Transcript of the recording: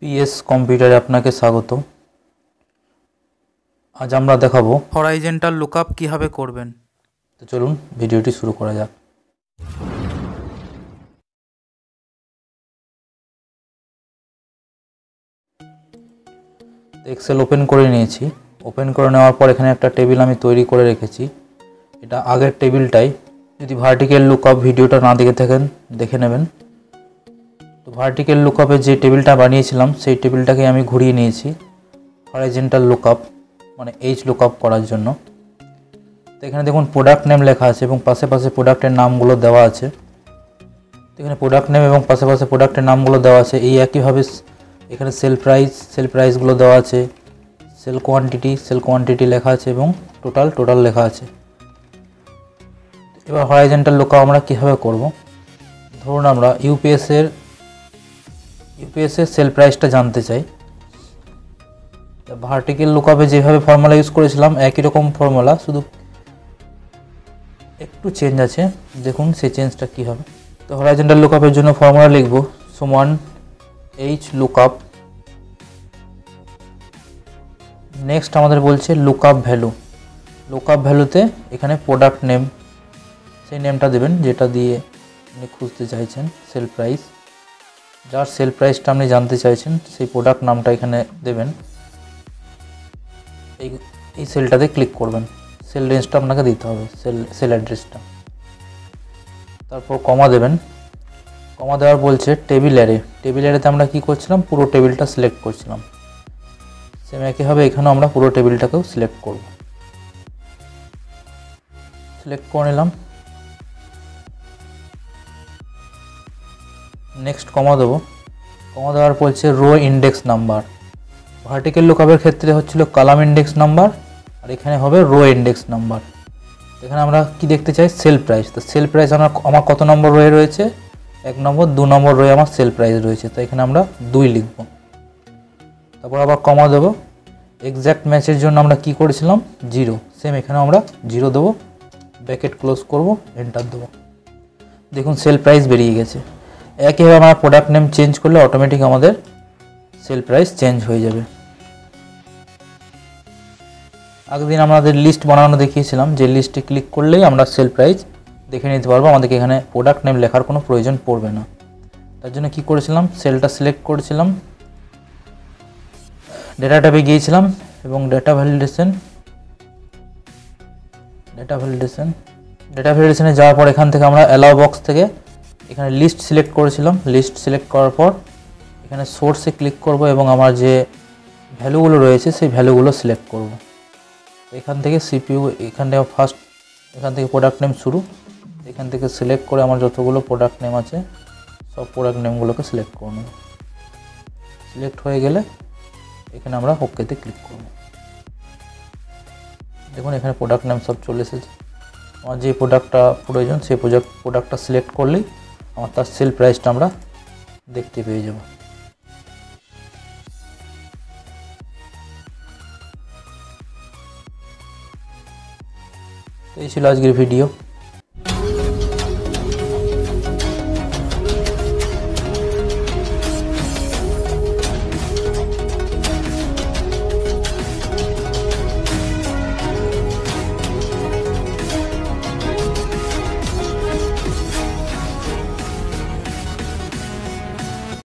PS কম্পিউটারে আপনাকে স্বাগত। আজ আমরা দেখাবো হরাইজন্টাল লুকআপ কিভাবে করবেন। তো চলুন ভিডিওটি শুরু করা যাক। এক্সেল ওপেন করে নিয়েছি। ওপেন করে নেওয়ার পর এখানে একটা টেবিল আমি তৈরি করে রেখেছি। এটা আগের টেবিলটাই, যদি ভার্টিক্যাল লুকআপ ভিডিওটা না দেখে থাকেন দেখে নেবেন। তো ভার্টিক্যাল লুকআপের যে টেবিলটা বানিয়েছিলাম সেই টেবিলটাকে আমি ঘুরিয়ে নিয়েছি হরাইজন্টাল লুকআপ মানে এইচ লুকআপ করার জন্য। তো এখানে দেখুন প্রোডাক্ট নেম লেখা আছে এবং পাশে পাশে প্রোডাক্টের নামগুলো দেওয়া আছে। তো এখানে প্রোডাক্ট নেম এবং পাশে পাশে প্রোডাক্টের নামগুলো দেওয়া আছে। এই একইভাবে এখানে সেল প্রাইসগুলো দেওয়া আছে, সেল কোয়ান্টিটি লেখা আছে এবং টোটাল লেখা আছে। এবার হরাইজন্টাল লুকআপ আমরা কীভাবে করব। ধরুন আমরা ইউপিএস এর সেল প্রাইসটা জানতে চাই। ভার্টিক্যাল লুকআপে যেভাবে ফর্মুলা ইউজ করেছিলাম একই রকম ফর্মুলা, শুধু একটু চেঞ্জ আছে। দেখুন সেই চেঞ্জটা কী হবে। তো হরাইজন্টাল লুকআপের জন্য ফর্মুলা লিখব সমান এইচ লুকআপ, নেক্সট আমাদের বলছে লুকআপ ভ্যালুতে এখানে প্রোডাক্ট নেম, সেই নেমটা দেবেন যেটা দিয়ে আপনি খুঁজতে চাইছেন সেল প্রাইস। যার সেল প্রাইসটা আপনি জানতে চাইছেন সেই প্রোডাক্ট নামটা এখানে দেবেন। এই সেলটাতে ক্লিক করবেন, সেল রেঞ্জটা আপনাকে দিতে হবে, সেল অ্যাড্রেসটা। তারপর কমা দেবেন। কমা দেওয়ার বলছে টেবিল অ্যারেতে আমরা কি করছিলাম, পুরো টেবিলটা সিলেক্ট করছিলাম। সেম একইভাবে এখানেও আমরা পুরো টেবিলটাকেও সিলেক্ট করব। সিলেক্ট করে নিলাম, নেক্সট কমা দেবো। কমা দেওয়ার বলছে রো ইন্ডেক্স নাম্বার। ভার্টিক্যাল লুকআপের ক্ষেত্রে হচ্ছিল কলাম ইন্ডেক্স নাম্বার, আর এখানে হবে রো ইন্ডেক্স নাম্বার। এখানে আমরা কি দেখতে চাই, সেল প্রাইস। তো সেল প্রাইস আমার কত নম্বর রোয়ে রয়েছে, 1 নম্বর, 2 নম্বর রোয়ে আমার সেল প্রাইস রয়েছে, তো এখানে আমরা 2 লিখব। তারপর আবার কমা দেবো। এক্স্যাক্ট ম্যাচের জন্য আমরা কি করেছিলাম, 0, সেম এখানে আমরা 0 দেবো, ব্র্যাকেট ক্লোজ করব, এন্টার দেবো। দেখুন সেল প্রাইস বেরিয়ে গেছে। একইভাবে আমরা প্রোডাক্ট নেম চেঞ্জ করলে অটোমেটিক আমাদের সেল প্রাইস চেঞ্জ হয়ে যাবে। আগের দিন আমাদের লিস্ট বানানো দেখিয়েছিলাম, যে লিস্টে ক্লিক করলেই আমরা সেল প্রাইস দেখে নিতে পারবো, আমাদেরকে এখানে প্রোডাক্ট নেম লেখার কোনো প্রয়োজন পড়বে না। তার জন্য কি করেছিলাম, সেলটা সিলেক্ট করেছিলাম, ডেটা ট্যাবে গিয়েছিলাম এবং ডেটা ভ্যালিডেশনে যাওয়ার পর এখান থেকে আমরা অ্যালাউ বক্স থেকে এখানে লিস্ট সিলেক্ট করেছিলাম। লিস্ট সিলেক্ট করার পর এখানে সোর্সে ক্লিক করব এবং আমার যে ভ্যালুগুলো রয়েছে সেই ভ্যালুগুলো সিলেক্ট করব। এখান থেকে সিপিইউ, এখান থেকে প্রোডাক্ট নেম শুরু, এখান থেকে সিলেক্ট করে আমার যতগুলো প্রোডাক্ট নেম আছে সব প্রোডাক্ট নেমগুলোকে সিলেক্ট করে নেব। সিলেক্ট হয়ে গেলে এখানে আমরা ওকেতে ক্লিক করব। দেখুন এখানে প্রোডাক্ট নেম সব চলে এসেছে। আমার যে প্রোডাক্টটা প্রয়োজন সেই প্রোডাক্টটা সিলেক্ট করলেই আমার তার সেল প্রাইসটা আমরা দেখতে পেয়ে যাব। এই ছিল আজকের ভিডিও।